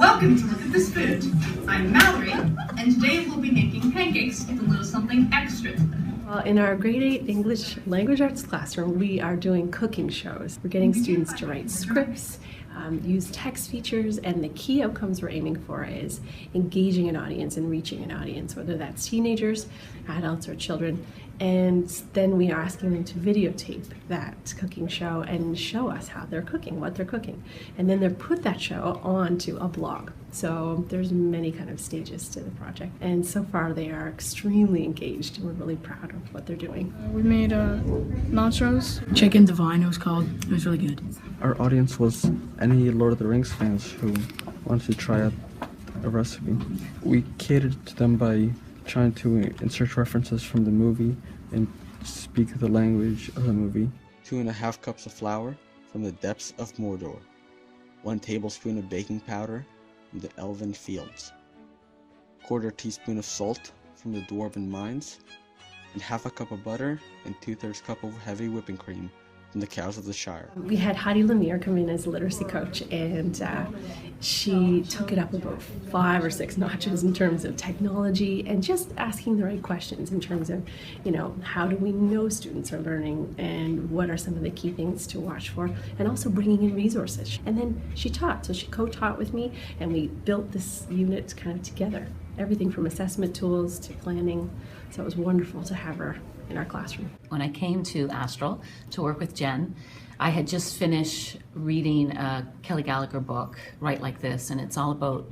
Welcome to Look at This Food. I'm Mallory, and today we'll be making pancakes with a little something extra to them. Well, in our grade 8 English language arts classroom, we are doing cooking shows. We're getting students to write scripts, use text features, and the key outcomes we're aiming for is engaging an audience and reaching an audience, whether that's teenagers, adults, or children. And then we are asking them to videotape that cooking show and show us how they're cooking, what they're cooking. And then they put that show onto a blog. So there's many kind of stages to the project. And so far they are extremely engaged and we're really proud of what they're doing. We made nachos. Chicken Divine it was called. It was really good. Our audience was any Lord of the Rings fans who wanted to try out a recipe. We catered to them by trying to insert references from the movie and speak the language of the movie. 2½ cups of flour from the depths of Mordor. 1 tablespoon of baking powder from the Elven fields. 1/4 teaspoon of salt from the Dwarven mines. And 1/2 cup of butter and 2/3 cup of heavy whipping cream from the cows of the Shire. We had Heidi Lemire come in as a literacy coach, and she took it up about 5 or 6 notches in terms of technology and just asking the right questions in terms of, how do we know students are learning and what are some of the key things to watch for, and also bringing in resources. And then she taught, so she co-taught with me, and we built this unit kind of together. Everything from assessment tools to planning, so it was wonderful to have her in our classroom. When I came to Astral to work with Jen, I had just finished reading a Kelly Gallagher book, Write Like This, and it's all about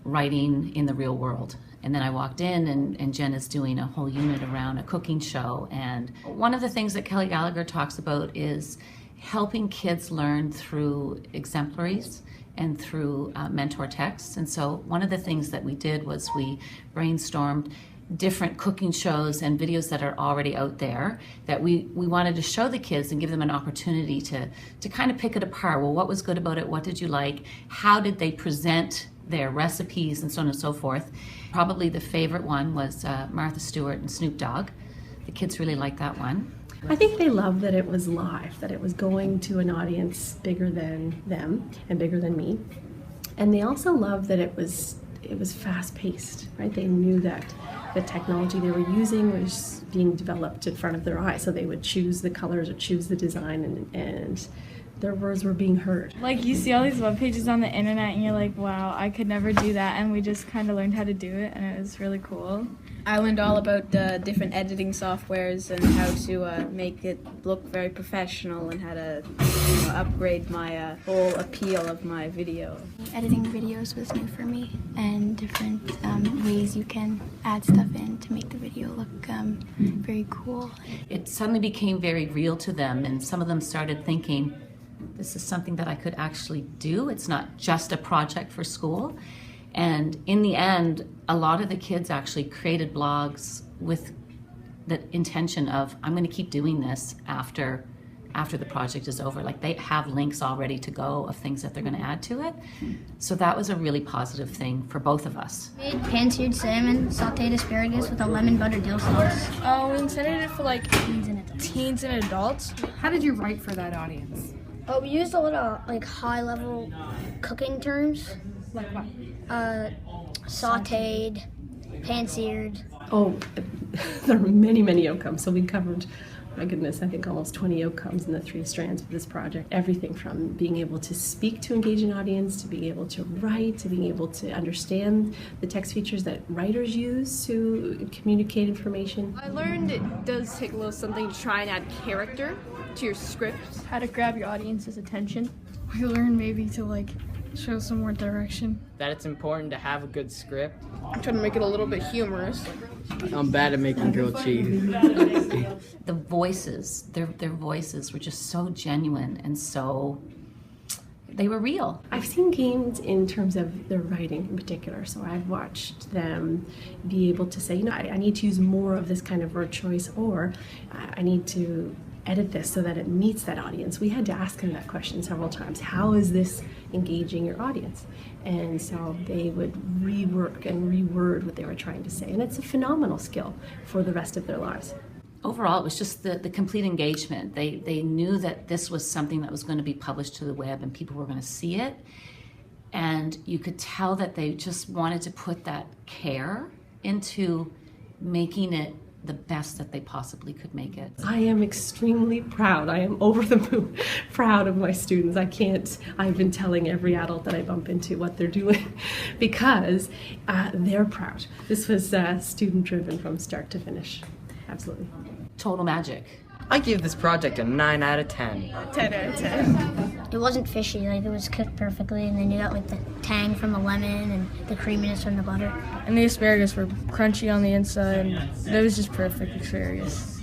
writing in the real world. And then I walked in and Jen is doing a whole unit around a cooking show. And one of the things that Kelly Gallagher talks about is helping kids learn through exemplaries and through mentor texts. And so one of the things that we did was we brainstormed different cooking shows and videos that are already out there that we wanted to show the kids and give them an opportunity to kind of pick it apart. Well, what was good about it? What did you like? How did they present their recipes and so on and so forth? Probably the favorite one was Martha Stewart and Snoop Dogg. The kids really liked that one. I think they loved that it was live, that it was going to an audience bigger than them and bigger than me. And they also loved that it was fast-paced, right? They knew that the technology they were using was being developed in front of their eyes, so they would choose the colors or choose the design, and their words were being heard. Like, you see all these web pages on the internet and you're like, wow, I could never do that, and we just kind of learned how to do it, and it was really cool. I learned all about the different editing softwares and how to make it look very professional and how to upgrade my whole appeal of my video. Editing videos was new for me, and different ways you can add stuff in to make the video look very cool. It suddenly became very real to them, and some of them started thinking, this is something that I could actually do. It's not just a project for school. And in the end, a lot of the kids actually created blogs with the intention of, I'm going to keep doing this after the project is over. Like, they have links all ready to go of things that they're going to add to it. So that was a really positive thing for both of us. Made pan-seared salmon, sauteed asparagus with a lemon butter dill sauce. Oh, we intended it for like Teens and adults. teens and adults. How did you write for that audience? Oh, we used a lot of high-level cooking terms. Like what? Sauteed, pan-seared. Oh, there are many, many outcomes. So we covered, my goodness, I think almost 20 outcomes in the 3 strands of this project. Everything from being able to speak to engage an audience, to being able to write, to being able to understand the text features that writers use to communicate information. I learned it does take a little something to try and add character to your script. How to grab your audience's attention. We learned maybe to show some more direction. That it's important to have a good script. I'm trying to make it a little bit humorous. I'm bad at making grilled cheese. The voices, their voices were just so genuine and so, they were real. I've seen gains in terms of their writing in particular, so I've watched them be able to say, I need to use more of this kind of word choice, or I need to edit this so that it meets that audience. We had to ask them that question several times. How is this engaging your audience? And so they would rework and reword what they were trying to say. And it's a phenomenal skill for the rest of their lives. Overall, it was just the complete engagement. They knew that this was something that was going to be published to the web and people were going to see it. And you could tell that they just wanted to put that care into making it the best that they possibly could make it. I am extremely proud. I am over the moon proud of my students. I've been telling every adult that I bump into what they're doing because they're proud. This was student driven from start to finish. Absolutely. Total magic. I give this project a 9 out of 10. 10 out of 10. It wasn't fishy, like it was cooked perfectly, and then you got like the tang from the lemon and the creaminess from the butter. And the asparagus were crunchy on the inside, and it was just perfect asparagus.